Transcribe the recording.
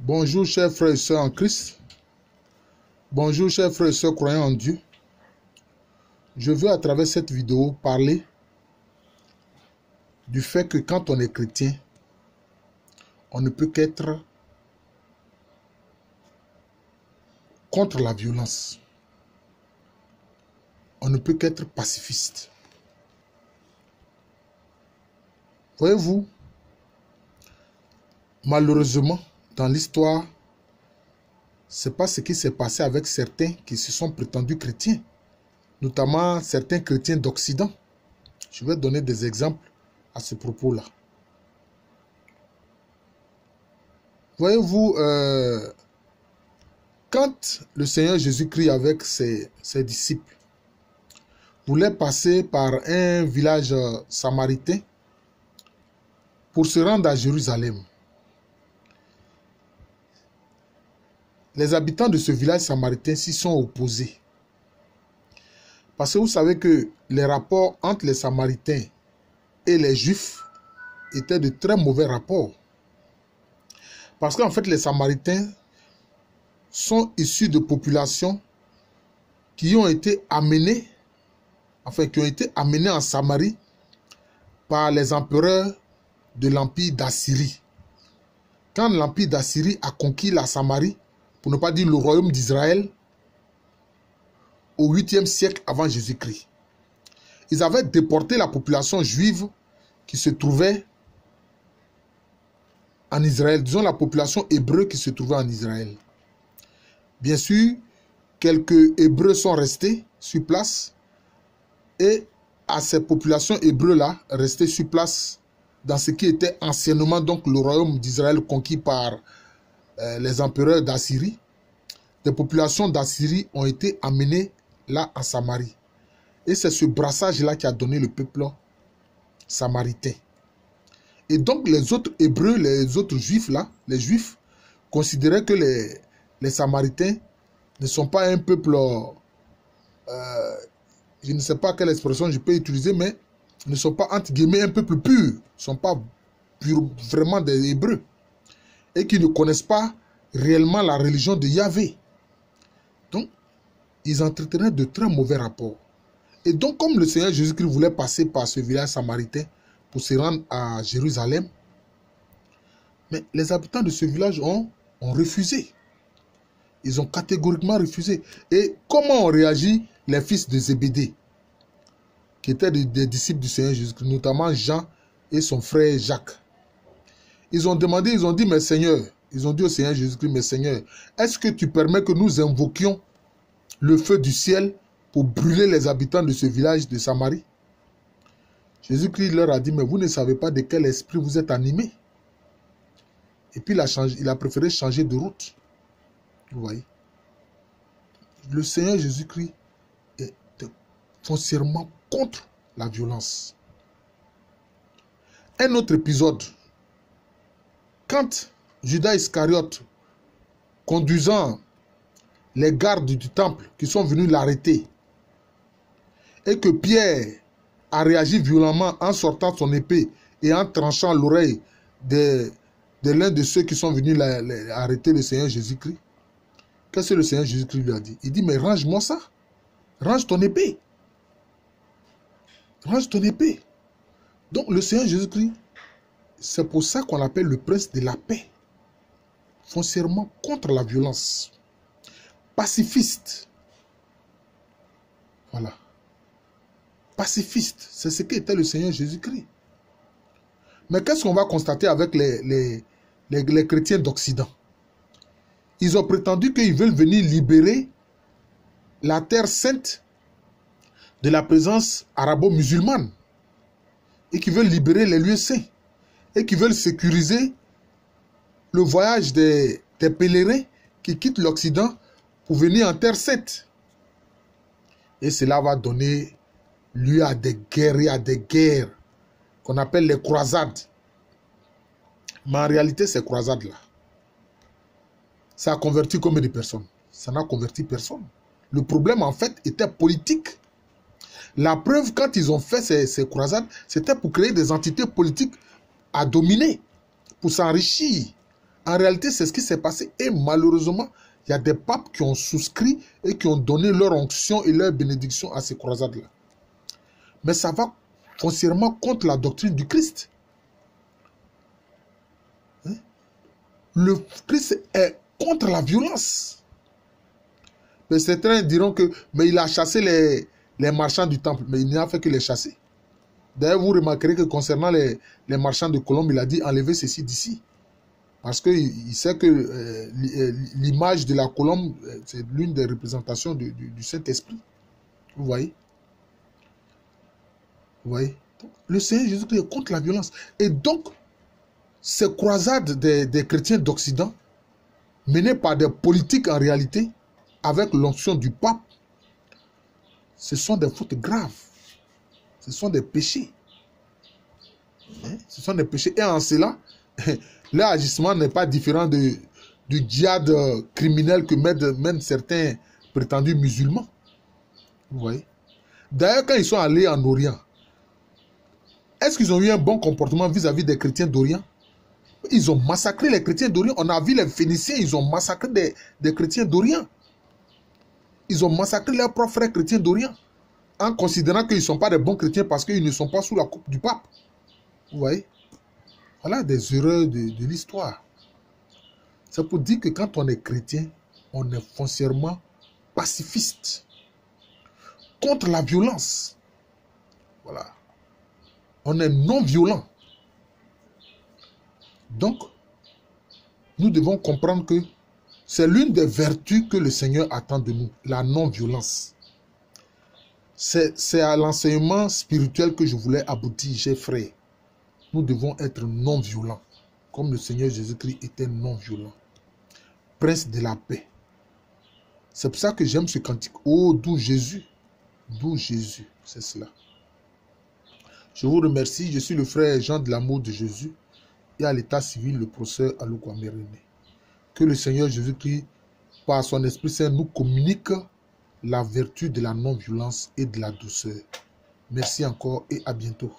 Bonjour chers frères et sœurs en Christ. Bonjour chers frères et sœurs croyants en Dieu. Je veux à travers cette vidéo parler du fait que quand on est chrétien, on ne peut qu'être contre la violence. On ne peut qu'être pacifiste. Voyez-vous, malheureusement, dans l'histoire, ce n'est pas ce qui s'est passé avec certains qui se sont prétendus chrétiens, notamment certains chrétiens d'Occident. Je vais donner des exemples à ce propos-là. Voyez-vous, quand le Seigneur Jésus-Christ avec ses disciples voulait passer par un village samaritain pour se rendre à Jérusalem, les habitants de ce village samaritain s'y sont opposés. Parce que vous savez que les rapports entre les Samaritains et les Juifs étaient de très mauvais rapports. Parce qu'en fait, les Samaritains sont issus de populations qui ont été amenées, en Samarie par les empereurs de l'Empire d'Assyrie. Quand l'Empire d'Assyrie a conquis la Samarie, pour ne pas dire le royaume d'Israël, au 8e siècle avant Jésus-Christ, ils avaient déporté la population juive qui se trouvait en Israël, disons la population hébreu qui se trouvait en Israël. Bien sûr, quelques Hébreux sont restés sur place et à ces populations hébreux-là, restées sur place dans ce qui était anciennement donc le royaume d'Israël conquis par les empereurs d'Assyrie, des populations d'Assyrie ont été amenées là en Samarie. Et c'est ce brassage-là qui a donné le peuple samaritain. Et donc les autres Hébreux, les autres Juifs là, les Juifs considéraient que les Samaritains ne sont pas un peuple, je ne sais pas quelle expression je peux utiliser, mais ne sont pas entre guillemets un peuple pur, ne sont pas vraiment des Hébreux, et qui ne connaissent pas réellement la religion de Yahvé. Donc, ils entretenaient de très mauvais rapports. Et donc, comme le Seigneur Jésus-Christ voulait passer par ce village samaritain pour se rendre à Jérusalem, mais les habitants de ce village ont refusé. Ils ont catégoriquement refusé. Et comment ont réagi les fils de Zébédée, qui étaient des disciples du Seigneur Jésus-Christ, notamment Jean et son frère Jacques? Ils ont demandé, ils ont dit, mais Seigneur, ils ont dit au Seigneur Jésus-Christ, mais Seigneur, est-ce que tu permets que nous invoquions le feu du ciel pour brûler les habitants de ce village de Samarie? Jésus-Christ leur a dit, mais vous ne savez pas de quel esprit vous êtes animés. Et puis il a préféré changer de route. Vous voyez. Le Seigneur Jésus-Christ est foncièrement contre la violence. Un autre épisode. Quand Judas Iscariote, conduisant les gardes du temple qui sont venus l'arrêter, et que Pierre a réagi violemment en sortant son épée et en tranchant l'oreille de l'un de ceux qui sont venus arrêter le Seigneur Jésus-Christ, qu'est-ce que le Seigneur Jésus-Christ lui a dit? Il dit, mais range-moi ça. Range ton épée. Range ton épée. Donc le Seigneur Jésus-Christ, c'est pour ça qu'on l'appelle le prince de la paix. Foncièrement contre la violence. Pacifiste. Voilà. Pacifiste. C'est ce qu'était le Seigneur Jésus-Christ. Mais qu'est-ce qu'on va constater avec les chrétiens d'Occident? Ils ont prétendu qu'ils veulent venir libérer la terre sainte de la présence arabo-musulmane. Et qui veulent libérer les lieux saints. Et qui veulent sécuriser le voyage des pèlerins qui quittent l'Occident pour venir en terre sainte. Et cela va donner lieu à des guerres et à des guerres qu'on appelle les croisades. Mais en réalité, ces croisades-là, ça a converti combien de personnes? Ça n'a converti personne. Le problème, en fait, était politique. La preuve, quand ils ont fait ces croisades, c'était pour créer des entités politiques à dominer, pour s'enrichir, En réalité, c'est ce qui s'est passé. Et malheureusement, il y a des papes qui ont souscrit et qui ont donné leur onction et leur bénédiction à ces croisades-là. Mais ça va foncièrement contre la doctrine du Christ. Hein? Le Christ est contre la violence. Mais certains diront que mais il a chassé les marchands du temple. Mais il n'a fait que les chasser. D'ailleurs, vous remarquerez que concernant les marchands de Colombe, il a dit enlevez ceci d'ici. Parce qu'il sait que l'image de la colombe, c'est l'une des représentations du Saint-Esprit. Vous voyez? Vous voyez? Donc, le Seigneur Jésus-Christ est contre la violence. Et donc, ces croisades des chrétiens d'Occident, menées par des politiques en réalité, avec l'onction du pape, ce sont des fautes graves. Ce sont des péchés. Hein? Ce sont des péchés. Et en cela, leur agissement n'est pas différent du djihad criminel que mènent certains prétendus musulmans. Vous voyez? D'ailleurs, quand ils sont allés en Orient, est-ce qu'ils ont eu un bon comportement vis-à-vis des chrétiens d'Orient? Ils ont massacré les chrétiens d'Orient. On a vu les Phéniciens, ils ont massacré des chrétiens d'Orient. Ils ont massacré leurs propres frères chrétiens d'Orient, en considérant qu'ils ne sont pas des bons chrétiens parce qu'ils ne sont pas sous la coupe du pape. Vous voyez? Voilà des erreurs de l'histoire. C'est pour dire que quand on est chrétien, on est foncièrement pacifiste, contre la violence. Voilà. On est non-violent. Donc, nous devons comprendre que c'est l'une des vertus que le Seigneur attend de nous, la non-violence. C'est à l'enseignement spirituel que je voulais aboutir, chers frères. Nous devons être non-violents, comme le Seigneur Jésus-Christ était non-violent. Prince de la paix. C'est pour ça que j'aime ce cantique. Oh, d'où Jésus. D'où Jésus. C'est cela. Je vous remercie. Je suis le frère Jean de l'amour de Jésus. Et à l'état civil, le professeur Alouko Améréné. Que le Seigneur Jésus-Christ, par son Esprit Saint, nous communique la vertu de la non-violence et de la douceur. Merci encore et à bientôt.